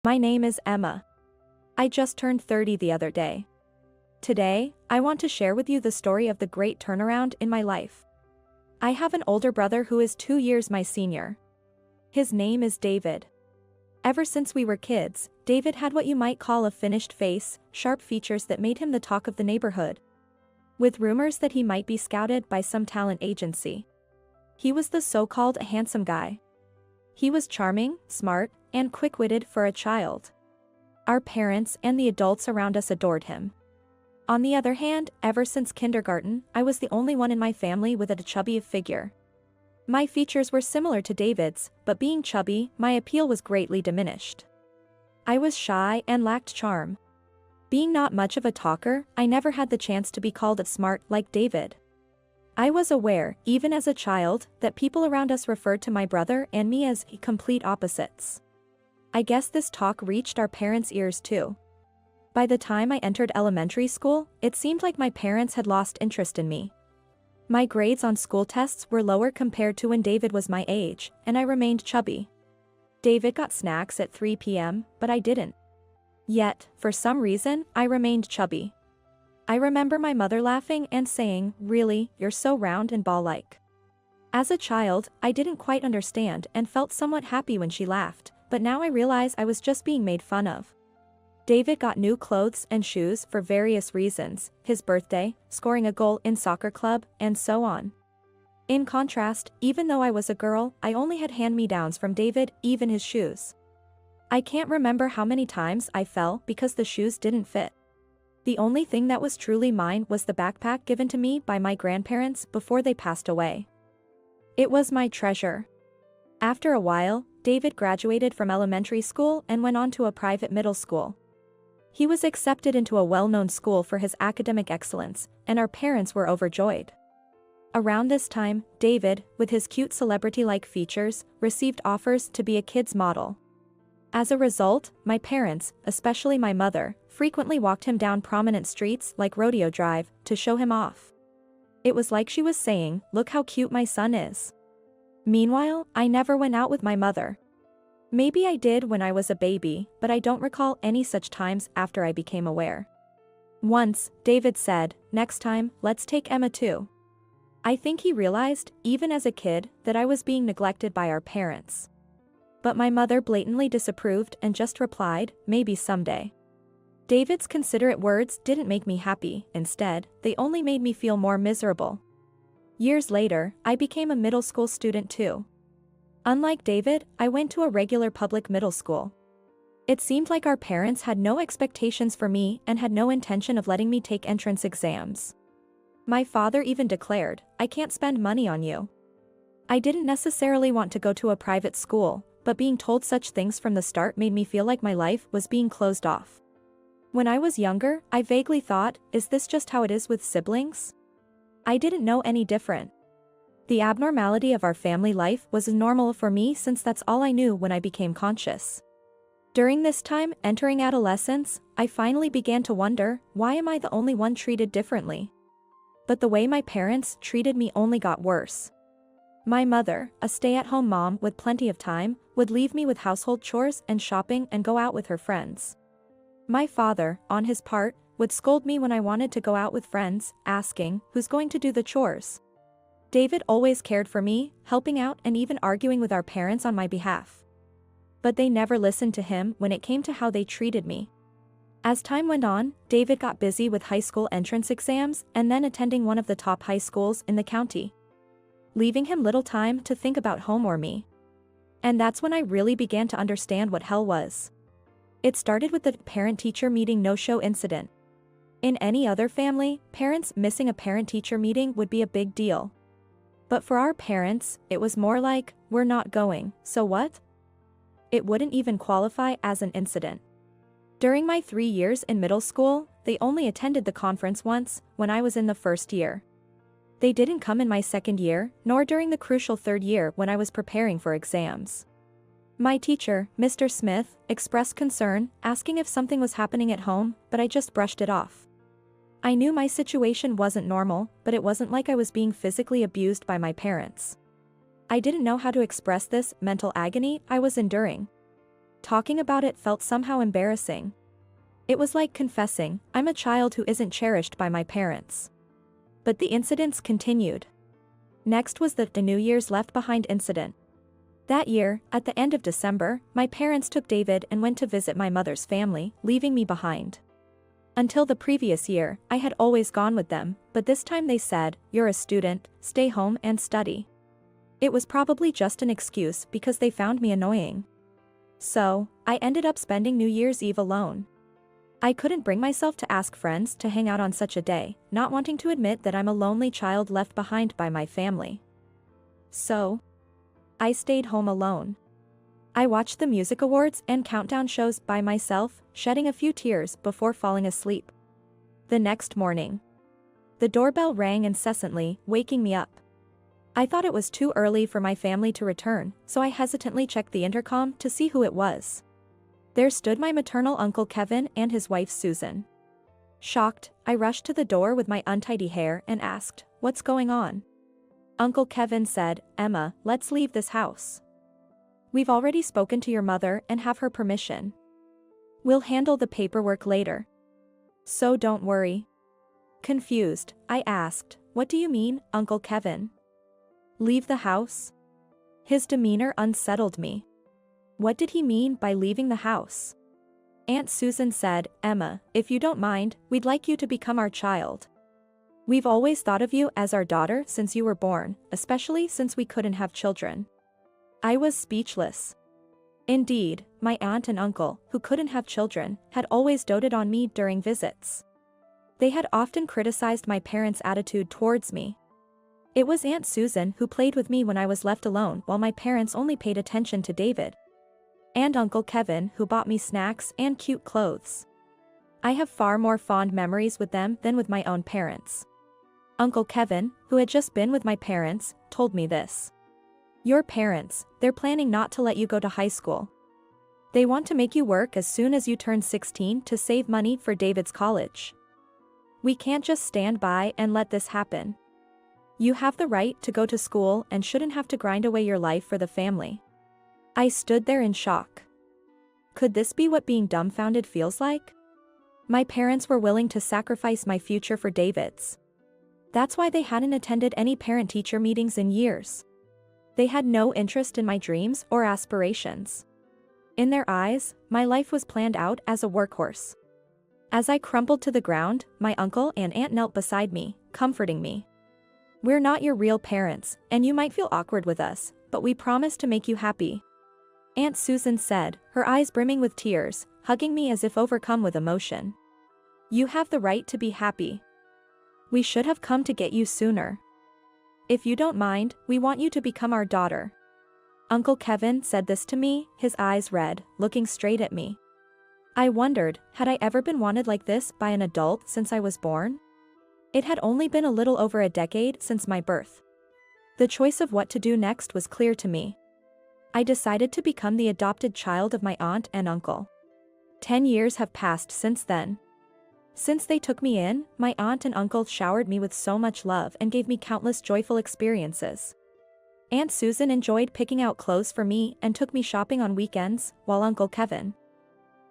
My name is Emma. I just turned 30 the other day. Today, I want to share with you the story of the great turnaround in my life. I have an older brother who is 2 years my senior. His name is David. Ever since we were kids, David had what you might call a finished face, sharp features that made him the talk of the neighborhood. With rumors that he might be scouted by some talent agency. He was the so-called handsome guy. He was charming, smart, and quick-witted for a child. Our parents and the adults around us adored him. On the other hand, ever since kindergarten, I was the only one in my family with a chubby figure. My features were similar to David's, but being chubby, my appeal was greatly diminished. I was shy and lacked charm. Being not much of a talker, I never had the chance to be called smart like David. I was aware, even as a child, that people around us referred to my brother and me as complete opposites. I guess this talk reached our parents' ears too. By the time I entered elementary school, it seemed like my parents had lost interest in me. My grades on school tests were lower compared to when David was my age, and I remained chubby. David got snacks at 3 p.m., but I didn't. Yet, for some reason, I remained chubby. I remember my mother laughing and saying, "Really, you're so round and ball-like." As a child, I didn't quite understand and felt somewhat happy when she laughed, but now I realize I was just being made fun of. David got new clothes and shoes for various reasons, his birthday, scoring a goal in soccer club, and so on. In contrast, even though I was a girl, I only had hand-me-downs from David, even his shoes. I can't remember how many times I fell because the shoes didn't fit. The only thing that was truly mine was the backpack given to me by my grandparents before they passed away. It was my treasure. After a while, David graduated from elementary school and went on to a private middle school. He was accepted into a well-known school for his academic excellence, and our parents were overjoyed. Around this time, David, with his cute celebrity-like features, received offers to be a kid's model. As a result, my parents, especially my mother, frequently walked him down prominent streets like Rodeo Drive to show him off. It was like she was saying, "Look how cute my son is." Meanwhile, I never went out with my mother. Maybe I did when I was a baby, but I don't recall any such times after I became aware. Once, David said, "Next time, let's take Emma too." I think he realized, even as a kid, that I was being neglected by our parents. But my mother blatantly disapproved and just replied, "Maybe someday." David's considerate words didn't make me happy, instead, they only made me feel more miserable. Years later, I became a middle school student too. Unlike David, I went to a regular public middle school. It seemed like our parents had no expectations for me and had no intention of letting me take entrance exams. My father even declared, "I can't spend money on you." I didn't necessarily want to go to a private school, but being told such things from the start made me feel like my life was being closed off. When I was younger, I vaguely thought, is this just how it is with siblings? I didn't know any different. The abnormality of our family life was normal for me since that's all I knew when I became conscious. During this time, entering adolescence, I finally began to wonder, why am I the only one treated differently? But the way my parents treated me only got worse. My mother, a stay-at-home mom with plenty of time, would leave me with household chores and shopping and go out with her friends. My father, on his part, would scold me when I wanted to go out with friends, asking, "Who's going to do the chores?" David always cared for me, helping out and even arguing with our parents on my behalf. But they never listened to him when it came to how they treated me. As time went on, David got busy with high school entrance exams and then attending one of the top high schools in the county, leaving him little time to think about home or me. And that's when I really began to understand what hell was. It started with the parent-teacher meeting no-show incident. In any other family, parents missing a parent-teacher meeting would be a big deal. But for our parents, it was more like, "We're not going, so what?" It wouldn't even qualify as an incident. During my 3 years in middle school, they only attended the conference once, when I was in the first year. They didn't come in my second year, nor during the crucial third year when I was preparing for exams. My teacher, Mr. Smith, expressed concern, asking if something was happening at home, but I just brushed it off. I knew my situation wasn't normal, but it wasn't like I was being physically abused by my parents. I didn't know how to express this mental agony I was enduring. Talking about it felt somehow embarrassing. It was like confessing, I'm a child who isn't cherished by my parents. But the incidents continued. Next was the New Year's left behind incident. That year, at the end of December, my parents took David and went to visit my mother's family, leaving me behind. Until the previous year, I had always gone with them, but this time they said, "You're a student, stay home and study." It was probably just an excuse because they found me annoying. So, I ended up spending New Year's Eve alone. I couldn't bring myself to ask friends to hang out on such a day, not wanting to admit that I'm a lonely child left behind by my family. So, I stayed home alone. I watched the music awards and countdown shows by myself, shedding a few tears before falling asleep. The next morning, the doorbell rang incessantly, waking me up. I thought it was too early for my family to return, so I hesitantly checked the intercom to see who it was. There stood my maternal uncle Kevin and his wife Susan. Shocked, I rushed to the door with my untidy hair and asked, "What's going on?" Uncle Kevin said, "Emma, let's leave this house. We've already spoken to your mother and have her permission. We'll handle the paperwork later. So don't worry." Confused, I asked, "What do you mean, Uncle Kevin? Leave the house?" His demeanor unsettled me. What did he mean by leaving the house? Aunt Susan said, "Emma, if you don't mind, we'd like you to become our child. We've always thought of you as our daughter since you were born, especially since we couldn't have children." I was speechless. Indeed, my aunt and uncle, who couldn't have children, had always doted on me during visits. They had often criticized my parents' attitude towards me. It was Aunt Susan who played with me when I was left alone while my parents only paid attention to David. And Uncle Kevin who bought me snacks and cute clothes. I have far more fond memories with them than with my own parents. Uncle Kevin, who had just been with my parents, told me this. "Your parents, they're planning not to let you go to high school. They want to make you work as soon as you turn 16 to save money for David's college. We can't just stand by and let this happen. You have the right to go to school and shouldn't have to grind away your life for the family." I stood there in shock. Could this be what being dumbfounded feels like? My parents were willing to sacrifice my future for David's. That's why they hadn't attended any parent-teacher meetings in years. They had no interest in my dreams or aspirations. In their eyes, my life was planned out as a workhorse. As I crumpled to the ground, my uncle and aunt knelt beside me, comforting me. "We're not your real parents, and you might feel awkward with us, but we promise to make you happy," Aunt Susan said, her eyes brimming with tears, hugging me as if overcome with emotion. "You have the right to be happy. We should have come to get you sooner. If you don't mind, we want you to become our daughter." Uncle Kevin said this to me, his eyes red, looking straight at me. I wondered, had I ever been wanted like this by an adult since I was born? It had only been a little over a decade since my birth. The choice of what to do next was clear to me. I decided to become the adopted child of my aunt and uncle. 10 years have passed since then. Since they took me in, my aunt and uncle showered me with so much love and gave me countless joyful experiences. Aunt Susan enjoyed picking out clothes for me and took me shopping on weekends, while Uncle Kevin,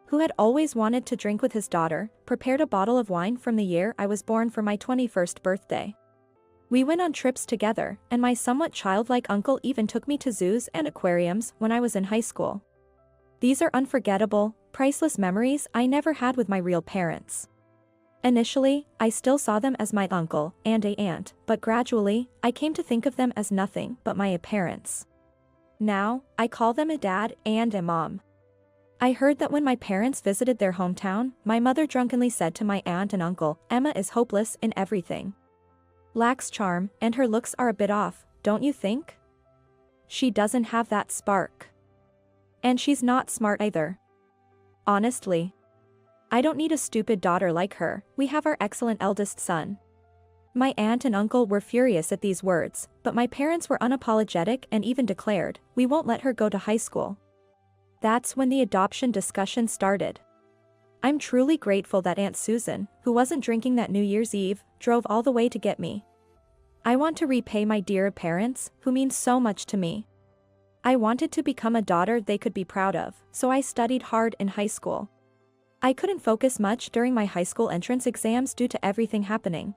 who had always wanted to drink with his daughter, prepared a bottle of wine from the year I was born for my 21st birthday. We went on trips together, and my somewhat childlike uncle even took me to zoos and aquariums when I was in high school. These are unforgettable, priceless memories I never had with my real parents. Initially, I still saw them as my uncle and aunt, but gradually, I came to think of them as nothing but my parents. Now, I call them a dad and a mom. I heard that when my parents visited their hometown, my mother drunkenly said to my aunt and uncle, "Emma is hopeless in everything. Lacks charm, and her looks are a bit off, don't you think? She doesn't have that spark. And she's not smart either. Honestly, I don't need a stupid daughter like her, we have our excellent eldest son." My aunt and uncle were furious at these words, but my parents were unapologetic and even declared, "We won't let her go to high school." That's when the adoption discussion started. I'm truly grateful that Aunt Susan, who wasn't drinking that New Year's Eve, drove all the way to get me. I want to repay my dear parents, who mean so much to me. I wanted to become a daughter they could be proud of, so I studied hard in high school. I couldn't focus much during my high school entrance exams due to everything happening.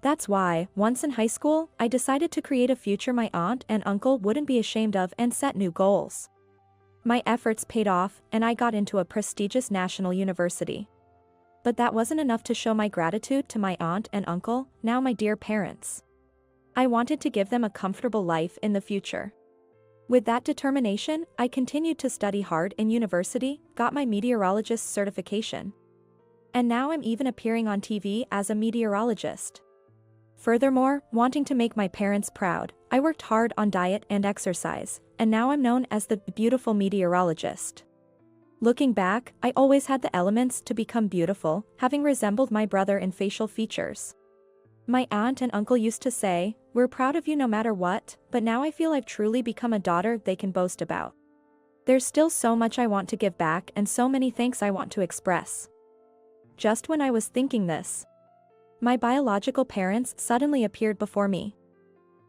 That's why, once in high school, I decided to create a future my aunt and uncle wouldn't be ashamed of and set new goals. My efforts paid off, and I got into a prestigious national university. But that wasn't enough to show my gratitude to my aunt and uncle, now my dear parents. I wanted to give them a comfortable life in the future. With that determination, I continued to study hard in university, got my meteorologist certification. And now I'm even appearing on TV as a meteorologist. Furthermore, wanting to make my parents proud, I worked hard on diet and exercise, and now I'm known as the beautiful meteorologist. Looking back, I always had the elements to become beautiful, having resembled my brother in facial features. My aunt and uncle used to say, "We're proud of you no matter what," but now I feel I've truly become a daughter they can boast about. There's still so much I want to give back and so many thanks I want to express. Just when I was thinking this, my biological parents suddenly appeared before me.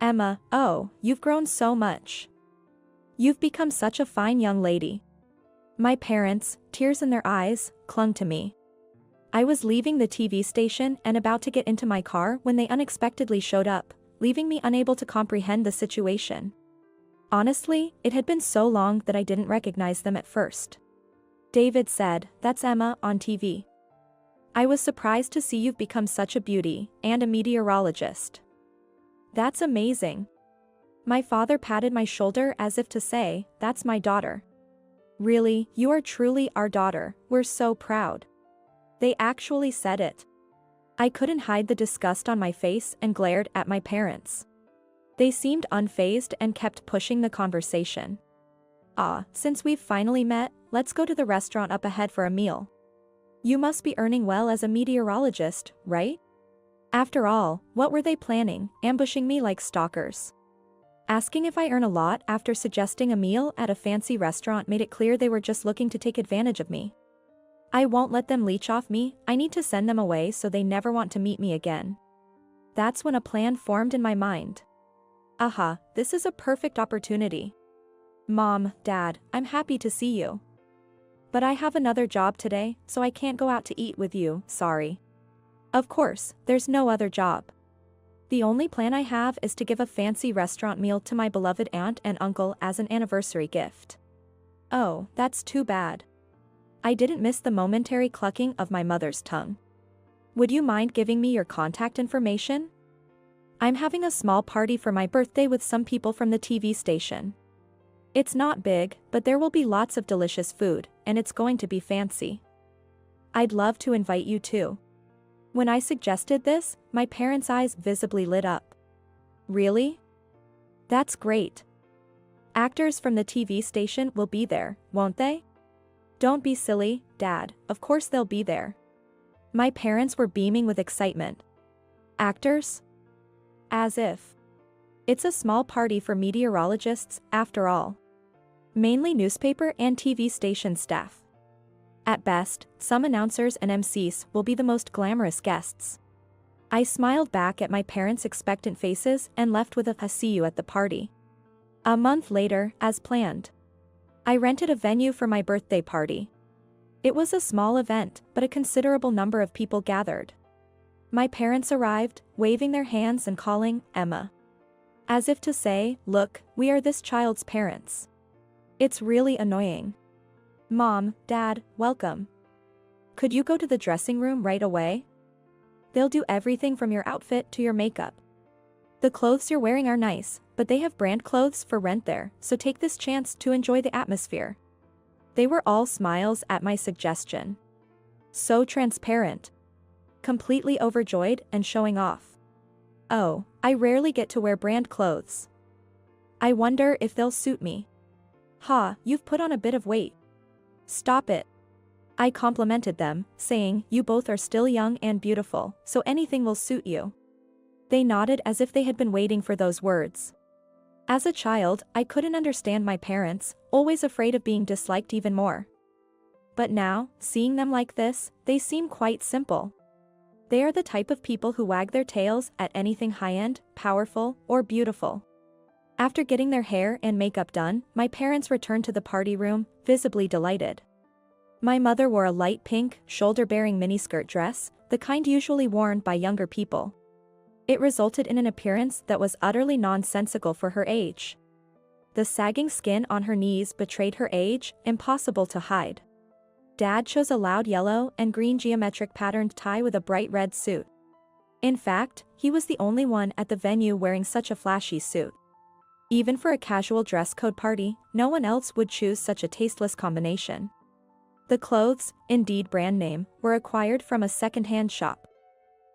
"Emma, oh, you've grown so much. You've become such a fine young lady." My parents, tears in their eyes, clung to me. I was leaving the TV station and about to get into my car when they unexpectedly showed up, leaving me unable to comprehend the situation. Honestly, it had been so long that I didn't recognize them at first. David said, "That's Emma on TV. I was surprised to see you've become such a beauty, and a meteorologist." "That's amazing." My father patted my shoulder as if to say, "That's my daughter." "Really, you are truly our daughter, we're so proud." They actually said it. I couldn't hide the disgust on my face and glared at my parents. They seemed unfazed and kept pushing the conversation. Since we've finally met, let's go to the restaurant up ahead for a meal. You must be earning well as a meteorologist, right?" After all, what were they planning, ambushing me like stalkers? Asking if I earn a lot after suggesting a meal at a fancy restaurant made it clear they were just looking to take advantage of me. I won't let them leech off me, I need to send them away so they never want to meet me again. That's when a plan formed in my mind. This is a perfect opportunity. "Mom, Dad, I'm happy to see you. But I have another job today, so I can't go out to eat with you, sorry." Of course, there's no other job. The only plan I have is to give a fancy restaurant meal to my beloved aunt and uncle as an anniversary gift. Oh, that's too bad. I didn't miss the momentary clucking of my mother's tongue. "Would you mind giving me your contact information? I'm having a small party for my birthday with some people from the TV station. It's not big, but there will be lots of delicious food, and it's going to be fancy. I'd love to invite you too." When I suggested this, my parents' eyes visibly lit up. "Really? That's great. Actors from the TV station will be there, won't they?" "Don't be silly, Dad, of course they'll be there." My parents were beaming with excitement. "Actors? As if. It's a small party for meteorologists, after all. Mainly newspaper and TV station staff. At best, some announcers and MCs will be the most glamorous guests." I smiled back at my parents' expectant faces and left with a "see you at the party." A month later, as planned, I rented a venue for my birthday party. It was a small event, but a considerable number of people gathered. My parents arrived, waving their hands and calling, "Emma." As if to say, "Look, we are this child's parents." It's really annoying. "Mom, Dad, welcome. Could you go to the dressing room right away? They'll do everything from your outfit to your makeup. The clothes you're wearing are nice, but they have brand clothes for rent there, so take this chance to enjoy the atmosphere." They were all smiles at my suggestion. So transparent. Completely overjoyed and showing off. Oh, I rarely get to wear brand clothes. I wonder if they'll suit me. You've put on a bit of weight. Stop it. I complimented them, saying, "You both are still young and beautiful, so anything will suit you." They nodded as if they had been waiting for those words. As a child, I couldn't understand my parents, always afraid of being disliked even more. But now, seeing them like this, they seem quite simple. They are the type of people who wag their tails at anything high-end, powerful, or beautiful. After getting their hair and makeup done, my parents returned to the party room, visibly delighted. My mother wore a light pink, shoulder-bearing miniskirt dress, the kind usually worn by younger people. It resulted in an appearance that was utterly nonsensical for her age. The sagging skin on her knees betrayed her age, impossible to hide. Dad chose a loud yellow and green geometric patterned tie with a bright red suit. In fact, he was the only one at the venue wearing such a flashy suit. Even for a casual dress code party, no one else would choose such a tasteless combination. The clothes, indeed brand name, were acquired from a second-hand shop.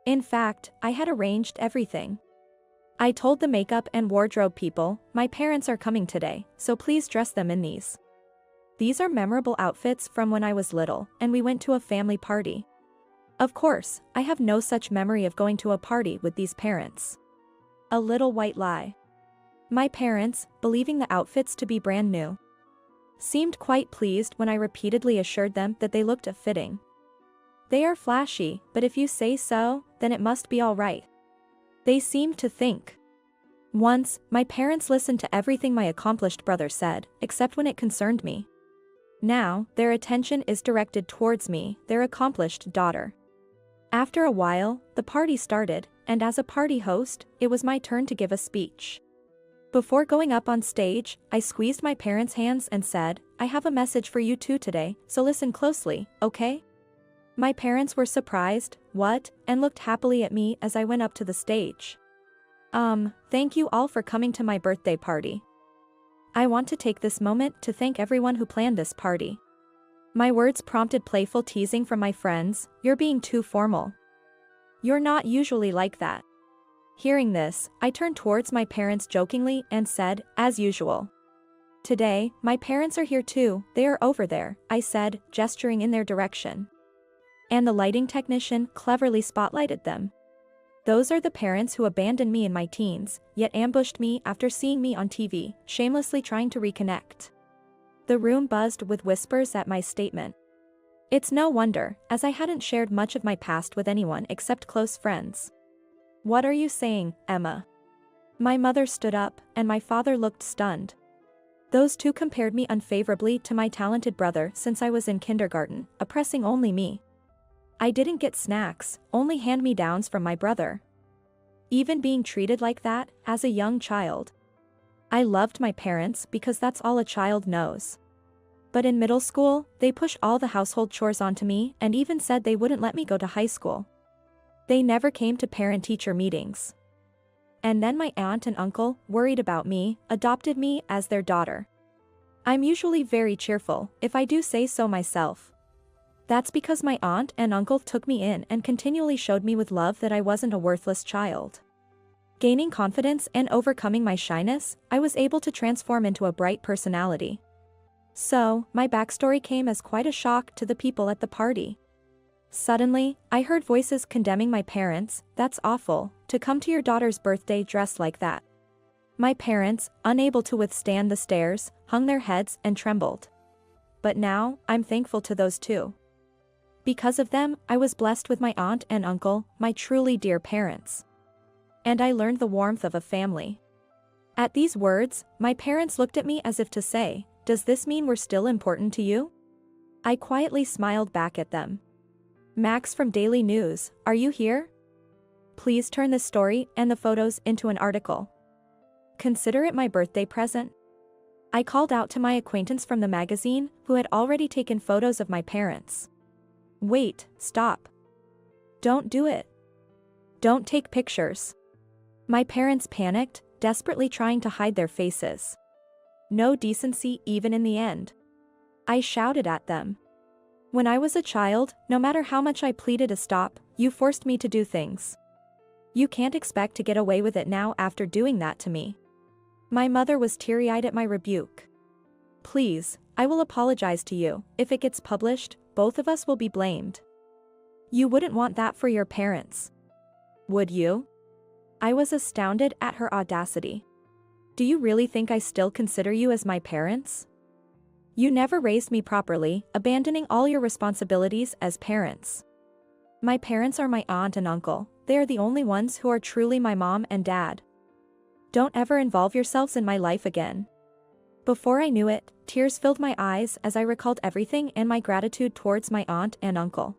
In fact, I had arranged everything. I told the makeup and wardrobe people, my parents are coming today, so please dress them in these. These are memorable outfits from when I was little, and we went to a family party. Of course, I have no such memory of going to a party with these parents. A little white lie. My parents, believing the outfits to be brand new, seemed quite pleased when I repeatedly assured them that they looked fitting. They are flashy, but if you say so, then it must be all right. They seemed to think. Once, my parents listened to everything my accomplished brother said, except when it concerned me. Now, their attention is directed towards me, their accomplished daughter. After a while, the party started, and as a party host, it was my turn to give a speech. Before going up on stage, I squeezed my parents' hands and said, I have a message for you two today, so listen closely, okay? My parents were surprised, what, and looked happily at me as I went up to the stage. Thank you all for coming to my birthday party. I want to take this moment to thank everyone who planned this party. My words prompted playful teasing from my friends, you're being too formal. You're not usually like that. Hearing this, I turned towards my parents jokingly and said, as usual. Today, my parents are here too, they are over there, I said, gesturing in their direction. And the lighting technician cleverly spotlighted them. Those are the parents who abandoned me in my teens, yet ambushed me after seeing me on TV, shamelessly trying to reconnect. The room buzzed with whispers at my statement. It's no wonder, as I hadn't shared much of my past with anyone except close friends. What are you saying, Emma? My mother stood up, and my father looked stunned. Those two compared me unfavorably to my talented brother since I was in kindergarten, oppressing only me. I didn't get snacks, only hand-me-downs from my brother. Even being treated like that, as a young child. I loved my parents because that's all a child knows. But in middle school, they pushed all the household chores onto me and even said they wouldn't let me go to high school. They never came to parent-teacher meetings. And then my aunt and uncle, worried about me, adopted me as their daughter. I'm usually very cheerful, if I do say so myself. That's because my aunt and uncle took me in and continually showed me with love that I wasn't a worthless child. Gaining confidence and overcoming my shyness, I was able to transform into a bright personality. So, my backstory came as quite a shock to the people at the party. Suddenly, I heard voices condemning my parents, that's awful, to come to your daughter's birthday dressed like that. My parents, unable to withstand the stares, hung their heads and trembled. But now, I'm thankful to those two. Because of them, I was blessed with my aunt and uncle, my truly dear parents. And I learned the warmth of a family. At these words, my parents looked at me as if to say, does this mean we're still important to you? I quietly smiled back at them. Max from Daily News, are you here? Please turn this story and the photos into an article. Consider it my birthday present. I called out to my acquaintance from the magazine, who had already taken photos of my parents. Wait, stop. Don't do it. Don't take pictures. My parents panicked, desperately trying to hide their faces. No decency even in the end. I shouted at them. When I was a child, no matter how much I pleaded to stop, you forced me to do things. You can't expect to get away with it now after doing that to me. My mother was teary-eyed at my rebuke. Please, I will apologize to you. If it gets published, both of us will be blamed. You wouldn't want that for your parents. Would you? I was astounded at her audacity. Do you really think I still consider you as my parents? You never raised me properly, abandoning all your responsibilities as parents. My parents are my aunt and uncle, they are the only ones who are truly my mom and dad. Don't ever involve yourselves in my life again. Before I knew it, tears filled my eyes as I recalled everything and my gratitude towards my aunt and uncle.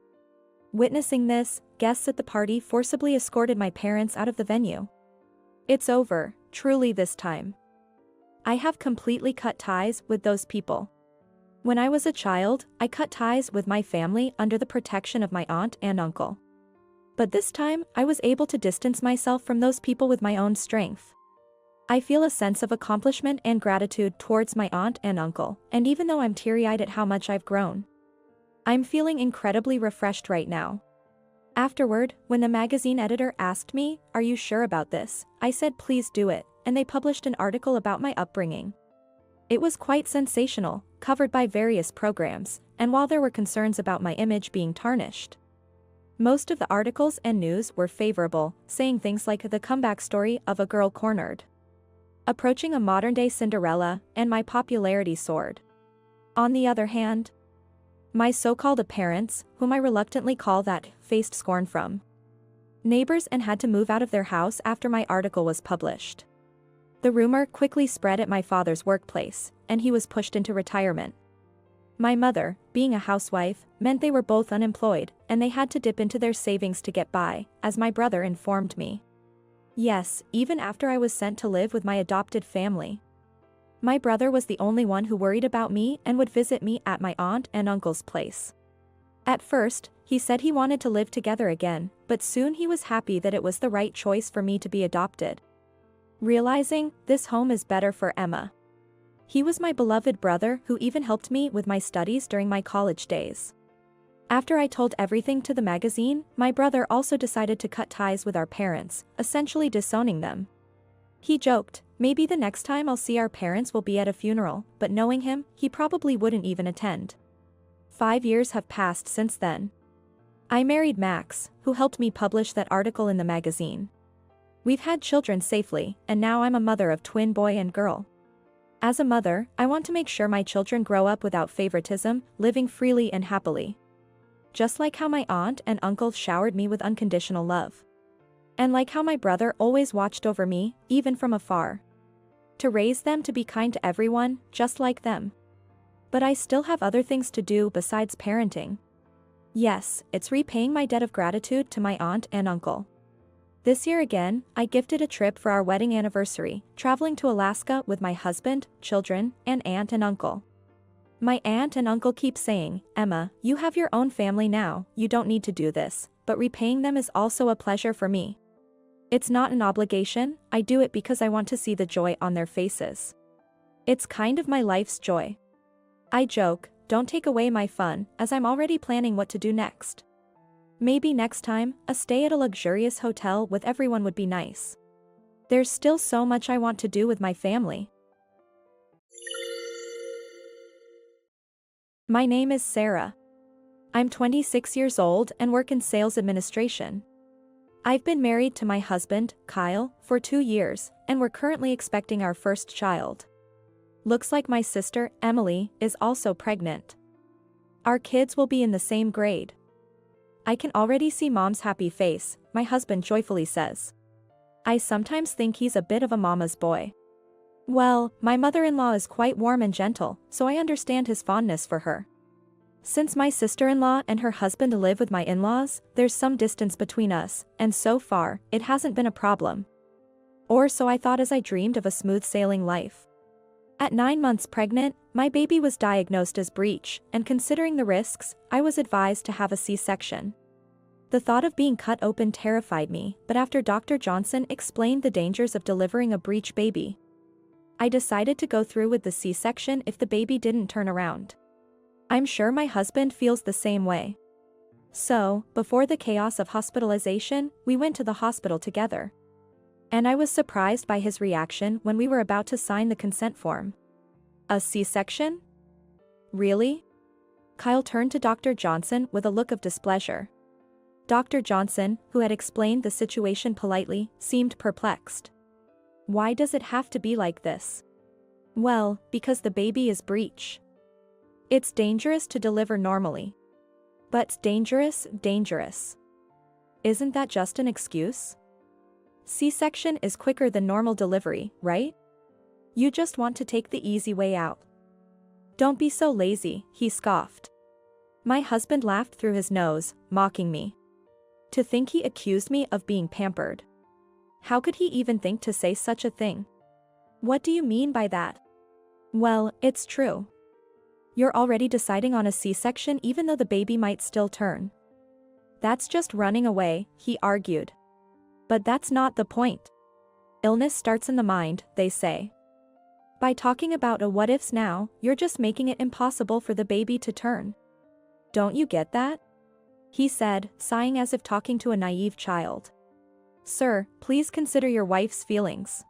Witnessing this, guests at the party forcibly escorted my parents out of the venue. It's over, truly this time. I have completely cut ties with those people. When I was a child, I cut ties with my family under the protection of my aunt and uncle. But this time, I was able to distance myself from those people with my own strength. I feel a sense of accomplishment and gratitude towards my aunt and uncle, and even though I'm teary-eyed at how much I've grown, I'm feeling incredibly refreshed right now. Afterward, when the magazine editor asked me, "Are you sure about this?" I said please do it, and they published an article about my upbringing. It was quite sensational, covered by various programs, and while there were concerns about my image being tarnished, most of the articles and news were favorable, saying things like the comeback story of a girl cornered, approaching a modern-day Cinderella, and my popularity soared. On the other hand, my so-called parents, whom I reluctantly call that, faced scorn from neighbors and had to move out of their house after my article was published. The rumor quickly spread at my father's workplace, and he was pushed into retirement. My mother, being a housewife, meant they were both unemployed, and they had to dip into their savings to get by, as my brother informed me. Yes, even after I was sent to live with my adopted family, my brother was the only one who worried about me and would visit me at my aunt and uncle's place. At first, he said he wanted to live together again, but soon he was happy that it was the right choice for me to be adopted, realizing this home is better for Emma. He was my beloved brother who even helped me with my studies during my college days. After I told everything to the magazine, my brother also decided to cut ties with our parents, essentially disowning them. He joked, maybe the next time I'll see our parents will be at a funeral, but knowing him, he probably wouldn't even attend. 5 years have passed since then. I married Max, who helped me publish that article in the magazine. We've had children safely, and now I'm a mother of twin boy and girl. As a mother, I want to make sure my children grow up without favoritism, living freely and happily. Just like how my aunt and uncle showered me with unconditional love. And like how my brother always watched over me, even from afar. To raise them to be kind to everyone, just like them. But I still have other things to do besides parenting. Yes, it's repaying my debt of gratitude to my aunt and uncle. This year again, I gifted a trip for our wedding anniversary, traveling to Alaska with my husband, children, and aunt and uncle. My aunt and uncle keep saying, "Emma, you have your own family now, you don't need to do this," but repaying them is also a pleasure for me. It's not an obligation, I do it because I want to see the joy on their faces. It's kind of my life's joy. I joke, don't take away my fun, as I'm already planning what to do next. Maybe next time, a stay at a luxurious hotel with everyone would be nice. There's still so much I want to do with my family. My name is Sarah. I'm 26 years old and work in sales administration. I've been married to my husband, Kyle, for 2 years, and we're currently expecting our first child. Looks like my sister, Emily, is also pregnant. Our kids will be in the same grade. I can already see Mom's happy face, my husband joyfully says. I sometimes think he's a bit of a mama's boy. Well, my mother-in-law is quite warm and gentle, so I understand his fondness for her. Since my sister-in-law and her husband live with my in-laws, there's some distance between us, and so far, it hasn't been a problem. Or so I thought as I dreamed of a smooth-sailing life. At 9 months pregnant, my baby was diagnosed as breech, and considering the risks, I was advised to have a C-section. The thought of being cut open terrified me, but after Dr. Johnson explained the dangers of delivering a breech baby, I decided to go through with the C-section if the baby didn't turn around. I'm sure my husband feels the same way. So, before the chaos of hospitalization, we went to the hospital together. And I was surprised by his reaction when we were about to sign the consent form. A C-section? Really? Kyle turned to Dr. Johnson with a look of displeasure. Dr. Johnson, who had explained the situation politely, seemed perplexed. Why does it have to be like this? Well, because the baby is breech. It's dangerous to deliver normally. But dangerous. Isn't that just an excuse? C-section is quicker than normal delivery, right? You just want to take the easy way out. Don't be so lazy, he scoffed. My husband laughed through his nose, mocking me. To think he accused me of being pampered. How could he even think to say such a thing? What do you mean by that? Well, it's true. You're already deciding on a C-section even though the baby might still turn. That's just running away, he argued. But that's not the point. Illness starts in the mind, they say. By talking about a what-ifs now, you're just making it impossible for the baby to turn. Don't you get that? He said, sighing as if talking to a naive child. Sir, please consider your wife's feelings.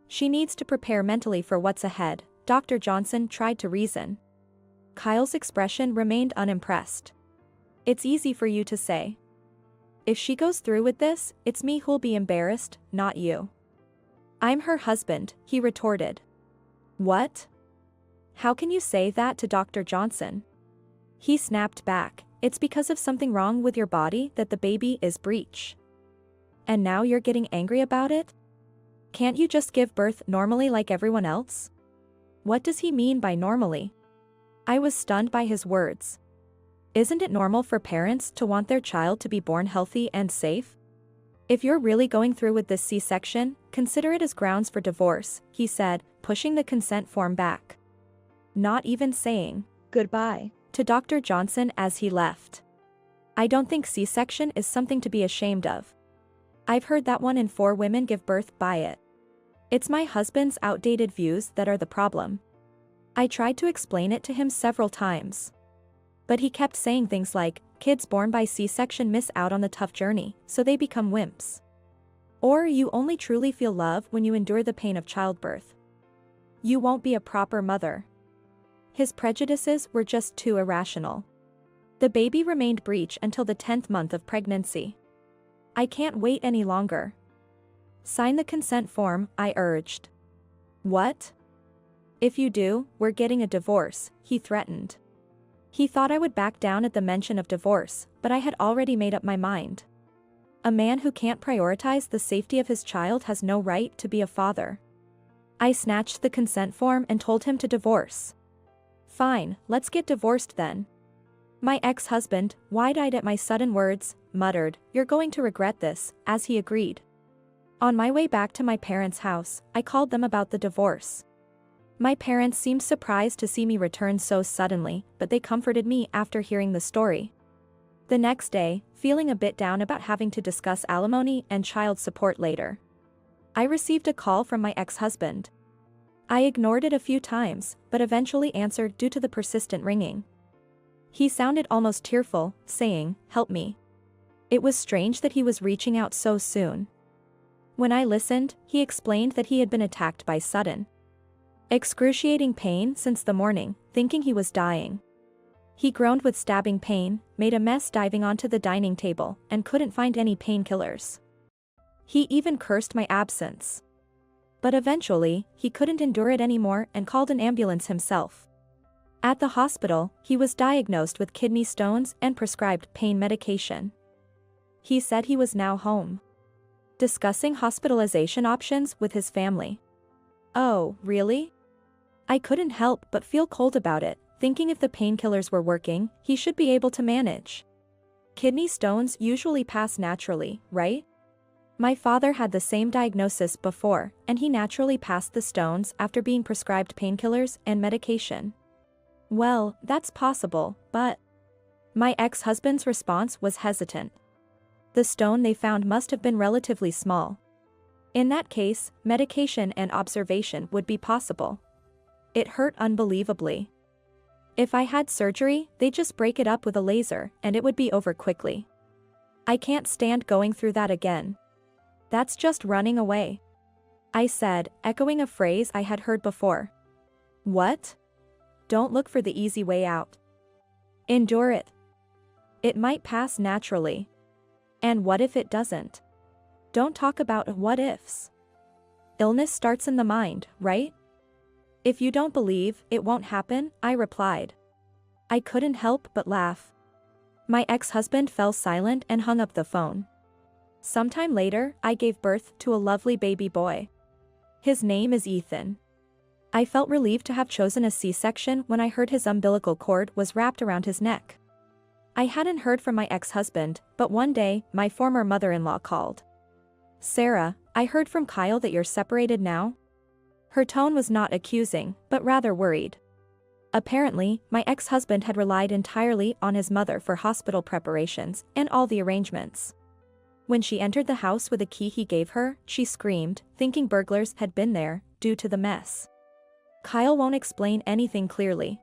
She needs to prepare mentally for what's ahead, Dr. Johnson tried to reason. Kyle's expression remained unimpressed. It's easy for you to say. If she goes through with this, it's me who'll be embarrassed, not you. I'm her husband, he retorted. What? How can you say that to Dr. Johnson? He snapped back, it's because of something wrong with your body that the baby is breech. And now you're getting angry about it? Can't you just give birth normally like everyone else? What does he mean by normally? I was stunned by his words. Isn't it normal for parents to want their child to be born healthy and safe? If you're really going through with this C-section, consider it as grounds for divorce, he said, pushing the consent form back. Not even saying goodbye to Dr. Johnson as he left. I don't think C-section is something to be ashamed of. I've heard that 1 in 4 women give birth by it. It's my husband's outdated views that are the problem. I tried to explain it to him several times. But he kept saying things like, kids born by C-section miss out on the tough journey, so they become wimps. Or you only truly feel love when you endure the pain of childbirth. You won't be a proper mother. His prejudices were just too irrational. The baby remained breech until the 10th month of pregnancy. I can't wait any longer. Sign the consent form, I urged. What? If you do, we're getting a divorce, he threatened. He thought I would back down at the mention of divorce, but I had already made up my mind. A man who can't prioritize the safety of his child has no right to be a father. I snatched the consent form and told him to divorce. Fine, let's get divorced then. My ex-husband, wide-eyed at my sudden words, muttered, "You're going to regret this," as he agreed. On my way back to my parents' house, I called them about the divorce. My parents seemed surprised to see me return so suddenly, but they comforted me after hearing the story. The next day, feeling a bit down about having to discuss alimony and child support later, I received a call from my ex-husband. I ignored it a few times, but eventually answered due to the persistent ringing. He sounded almost tearful, saying, "Help me." It was strange that he was reaching out so soon. When I listened, he explained that he had been attacked by sudden, excruciating pain since the morning, thinking he was dying. He groaned with stabbing pain, made a mess diving onto the dining table, and couldn't find any painkillers. He even cursed my absence. But eventually, he couldn't endure it anymore and called an ambulance himself. At the hospital, he was diagnosed with kidney stones and prescribed pain medication. He said he was now home, discussing hospitalization options with his family. Oh, really? I couldn't help but feel cold about it, thinking if the painkillers were working, he should be able to manage. Kidney stones usually pass naturally, right? My father had the same diagnosis before, and he naturally passed the stones after being prescribed painkillers and medication. Well, that's possible, but... My ex-husband's response was hesitant. The stone they found must have been relatively small. In that case, medication and observation would be possible. It hurt unbelievably. If I had surgery, they'd just break it up with a laser, and it would be over quickly. I can't stand going through that again. That's just running away, I said, echoing a phrase I had heard before. What? Don't look for the easy way out. Endure it. It might pass naturally. And what if it doesn't? Don't talk about what-ifs. Illness starts in the mind, right? If you don't believe it won't happen, I replied. I couldn't help but laugh. My ex-husband fell silent and hung up the phone. Sometime later, I gave birth to a lovely baby boy. His name is Ethan. I felt relieved to have chosen a C-section when I heard his umbilical cord was wrapped around his neck. I hadn't heard from my ex-husband, but one day, my former mother-in-law called. "Sarah, I heard from Kyle that you're separated now?" Her tone was not accusing, but rather worried. Apparently, my ex-husband had relied entirely on his mother for hospital preparations and all the arrangements. When she entered the house with a key he gave her, she screamed, thinking burglars had been there, due to the mess. Kyle won't explain anything clearly.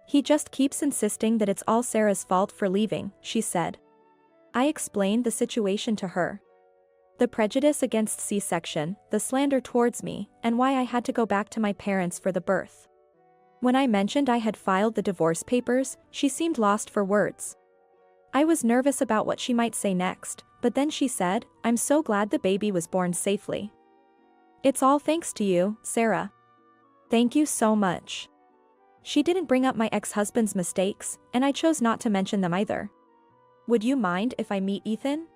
"He just keeps insisting that it's all Sarah's fault for leaving," she said. I explained the situation to her. The prejudice against C-section, the slander towards me, and why I had to go back to my parents for the birth. When I mentioned I had filed the divorce papers, she seemed lost for words. I was nervous about what she might say next, but then she said, "I'm so glad the baby was born safely. It's all thanks to you, Sarah. Thank you so much." She didn't bring up my ex-husband's mistakes, and I chose not to mention them either. "Would you mind if I meet Ethan?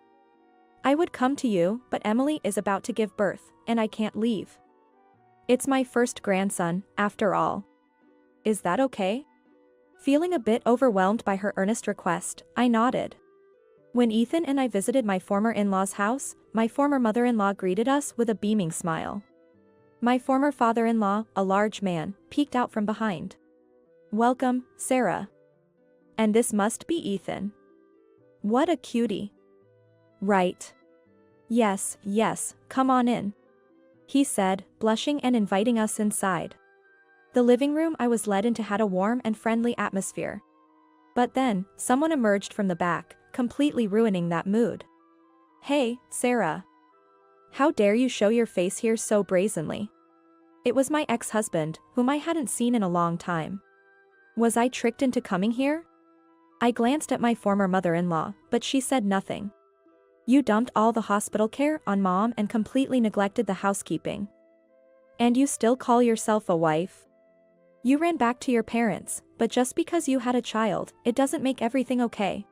I would come to you, but Emily is about to give birth, and I can't leave. It's my first grandson, after all. Is that okay?" Feeling a bit overwhelmed by her earnest request, I nodded. When Ethan and I visited my former in-law's house, my former mother-in-law greeted us with a beaming smile. My former father-in-law, a large man, peeked out from behind. "Welcome, Sarah. And this must be Ethan. What a cutie." "Right. Yes, come on in," he said, blushing and inviting us inside. The living room I was led into had a warm and friendly atmosphere. But then, someone emerged from the back, completely ruining that mood. "Hey, Sarah. How dare you show your face here so brazenly?" It was my ex-husband, whom I hadn't seen in a long time. Was I tricked into coming here? I glanced at my former mother-in-law, but she said nothing. "You dumped all the hospital care on Mom and completely neglected the housekeeping. And you still call yourself a wife? You ran back to your parents, but just because you had a child, it doesn't make everything okay.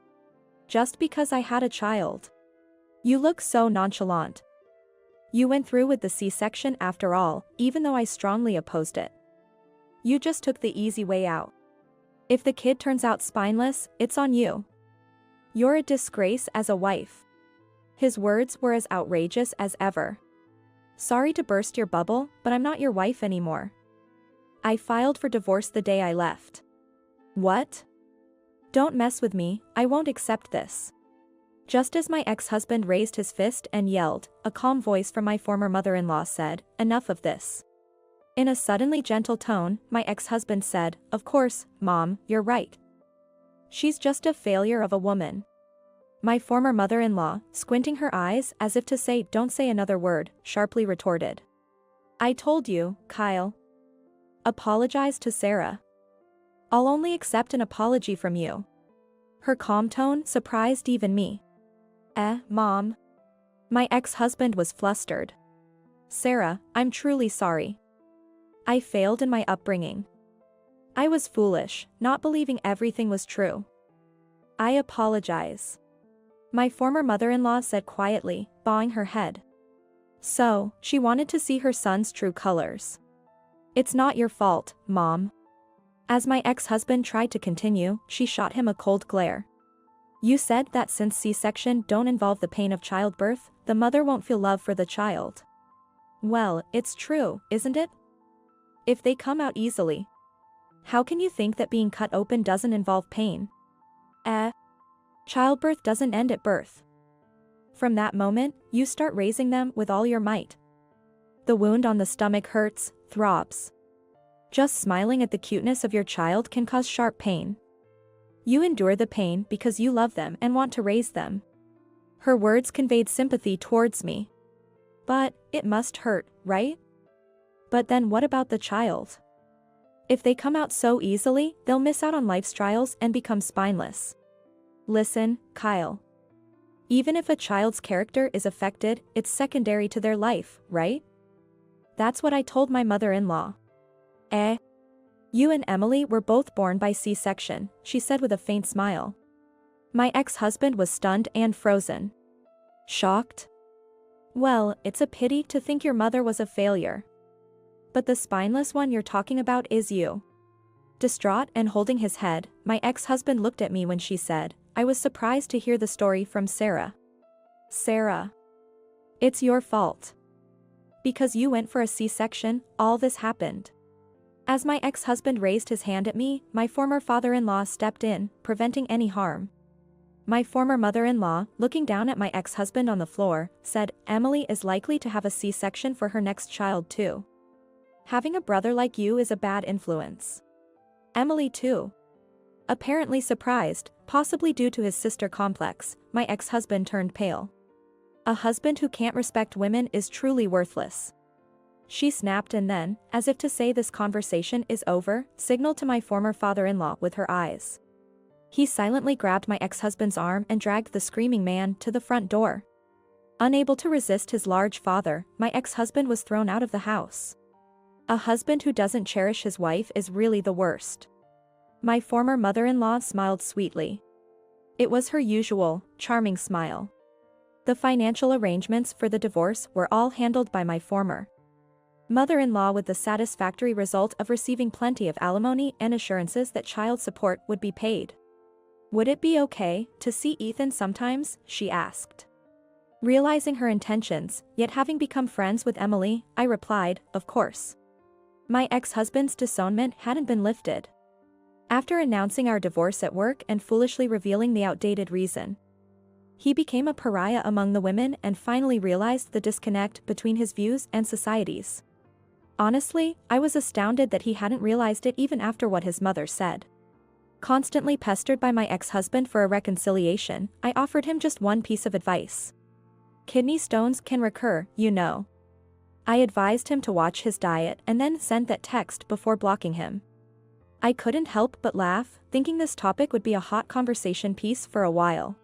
Just because I had a child. You look so nonchalant. You went through with the C-section after all, even though I strongly opposed it. You just took the easy way out. If the kid turns out spineless, it's on you. You're a disgrace as a wife." His words were as outrageous as ever. "Sorry to burst your bubble, but I'm not your wife anymore. I filed for divorce the day I left." "What? Don't mess with me, I won't accept this." Just as my ex-husband raised his fist and yelled, a calm voice from my former mother-in-law said, "Enough of this." In a suddenly gentle tone, my ex-husband said, "Of course, Mom, you're right. She's just a failure of a woman." My former mother-in-law, squinting her eyes as if to say don't say another word, sharply retorted. "I told you, Kyle. Apologize to Sarah. I'll only accept an apology from you." Her calm tone surprised even me. Mom?" My ex-husband was flustered. "Sarah, I'm truly sorry. I failed in my upbringing. I was foolish, not believing everything was true. I apologize." My former mother-in-law said quietly, bowing her head. So, she wanted to see her son's true colors. "It's not your fault, Mom." As my ex-husband tried to continue, she shot him a cold glare. "You said that since C-section don't involve the pain of childbirth, the mother won't feel love for the child. Well, it's true, isn't it? If they come out easily. How can you think that being cut open doesn't involve pain? Childbirth doesn't end at birth. From that moment, you start raising them with all your might. The wound on the stomach hurts, throbs. Just smiling at the cuteness of your child can cause sharp pain. You endure the pain because you love them and want to raise them." Her words conveyed sympathy towards me. "But, it must hurt, right? But then what about the child? If they come out so easily, they'll miss out on life's trials and become spineless. Listen, Kyle. Even if a child's character is affected, it's secondary to their life, right? That's what I told my mother-in-law." You and Emily were both born by C-section," she said with a faint smile. My ex-husband was stunned and frozen. Shocked? Well, it's a pity to think your mother was a failure. But the spineless one you're talking about is you. Distraught and holding his head, my ex-husband looked at me when she said, I was surprised to hear the story from Sarah. Sarah. It's your fault. Because you went for a C-section, all this happened. As my ex-husband raised his hand at me, my former father-in-law stepped in, preventing any harm. My former mother-in-law, looking down at my ex-husband on the floor, said, Emily is likely to have a C-section for her next child too. Having a brother like you is a bad influence. Emily too. Apparently surprised, possibly due to his sister complex, my ex-husband turned pale. A husband who can't respect women is truly worthless. She snapped and then, as if to say this conversation is over, signaled to my former father-in-law with her eyes. He silently grabbed my ex-husband's arm and dragged the screaming man to the front door. Unable to resist his large father, my ex-husband was thrown out of the house. A husband who doesn't cherish his wife is really the worst. My former mother-in-law smiled sweetly. It was her usual, charming smile. The financial arrangements for the divorce were all handled by my former mother-in-law with the satisfactory result of receiving plenty of alimony and assurances that child support would be paid. Would it be okay to see Ethan sometimes? She asked. Realizing her intentions, yet having become friends with Emily, I replied, of course. My ex-husband's disownment hadn't been lifted. After announcing our divorce at work and foolishly revealing the outdated reason, he became a pariah among the women and finally realized the disconnect between his views and society's. Honestly, I was astounded that he hadn't realized it even after what his mother said. Constantly pestered by my ex-husband for a reconciliation, I offered him just one piece of advice. Kidney stones can recur, you know. I advised him to watch his diet and then sent that text before blocking him. I couldn't help but laugh, thinking this topic would be a hot conversation piece for a while.